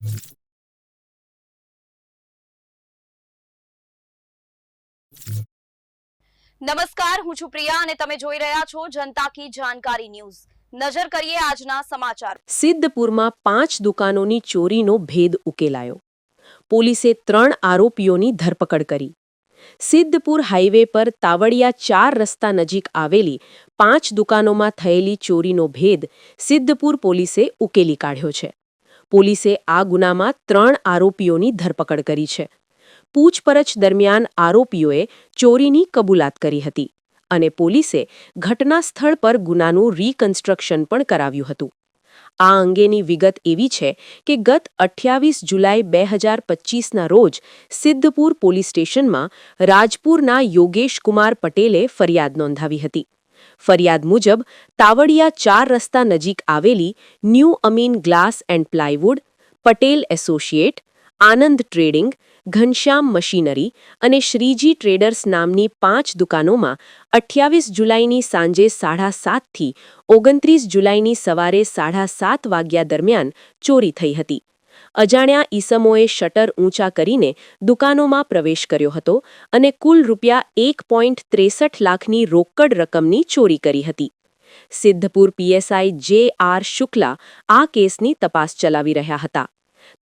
નમસ્કાર, હું છું પ્રિયા અને તમે જોઈ રહ્યા છો જનતા કી જાણકારી ન્યૂઝ। નજર કરીએ આજના સમાચાર। સિદ્ધપુરમાં 5 દુકાનોની ચોરીનો ભેદ ઉકેલાયો। પોલીસે 3 આરોપીઓની ધરપકડ કરી। સિદ્ધપુર હાઈવે પર તાવડિયા 4 રસ્તા નજીક આવેલી 5 દુકાનોમાં થયેલી ચોરીનો ભેદ સિદ્ધપુર પોલીસે ઉકેલી કાઢ્યો છે। પોલીસે આ ગુનામાં 3 આરોપીઓની ધરપકડ કરી છે। પૂછપરછ દરમિયાન આરોપીઓએ ચોરીની કબૂલાત કરી હતી અને પોલીસે ઘટના સ્થળ પર ગુનાનું રીકન્સ્ટ્રક્શન પણ કરાવ્યું હતું। આ અંગેની વિગત એવી છે કે ગત 28 જુલાઈ 2025ના રોજ સિદ્ધપુર પોલીસ સ્ટેશનમાં રાજપુરના યોગેશ કુમાર પટેલે ફરિયાદ નોંધાવી હતી। ફરિયાદ મુજબ તાવડિયા 4 રસ્તા નજીક આવેલી new Amin glass and plywood, Patel associate, Anand trading, Ghanshyam machinery અને શ્રીજી ટ્રેડર્સ નામની 5 દુકાનોમાં 28 જુલાઈની સાંજે 7:30 થી 29 જુલાઈની સવારે 7:30 વાગ્યા દરમિયાન ચોરી થઈ હતી। અજાણ્યા ઈસમોએ શટર ઊંચા કરીને દુકાનોમાં પ્રવેશ કર્યો હતો અને કુલ રૂપિયા 1.63 લાખની રોકડ રકમની ચોરી કરી હતી। સિદ્ધપુર પીએસઆઈ જે.આર. શુક્લા આ કેસની તપાસ ચલાવી રહ્યા હતા।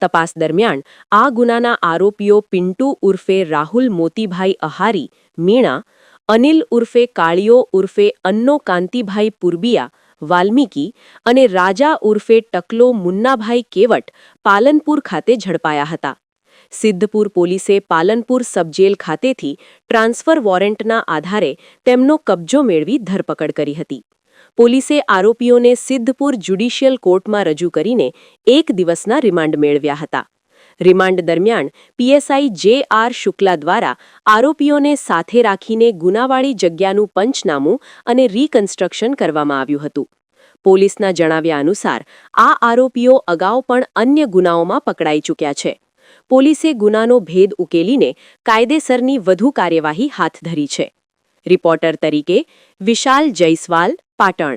તપાસ દરમિયાન આ ગુનાના આરોપીઓ પિન્ટુ ઉર્ફે રાહુલ મોતીભાઈ અહારી મીણા, અનિલ ઉર્ફે કાળિયો ઉર્ફે અન્નો કાંતિભાઈ પુરબિયા વાલ્મીકી અને રાજા ઉર્ફે ટકલો મુન્નાભાઈ કેવટ પાલનપુર ખાતે ઝડપાયા હતા। સિદ્ધપુર પોલીસે પાલનપુર સબજેલ ખાતેથી ટ્રાન્સફર વોરંટના આધારે તેમનો કબજો મેળવી ધરપકડ કરી હતી। પોલીસે આરોપીઓને સિદ્ધપુર જ્યુડિશિયલ કોર્ટમાં રજૂ કરીને 1 દિવસના રિમાન્ડ મેળવ્યા હતા। રિમાન્ડ દરમિયાન પીએસઆઈ જે.આર. શુક્લા દ્વારા આરોપીઓને સાથે રાખીને ગુનાવાળી જગ્યાનું પંચનામું અને રીકન્સ્ટ્રક્શન કરવામાં આવ્યું હતું। પોલીસના જણાવ્યા અનુસાર આ આરોપીઓ અગાઉ પણ અન્ય ગુનાઓમાં પકડાઈ ચૂક્યા છે। પોલીસે ગુનાનો ભેદ ઉકેલીને કાયદેસરની વધુ કાર્યવાહી હાથ ધરી છે। રિપોર્ટર તરીકે વિશાલ જયસ્વાલ, પાટણ।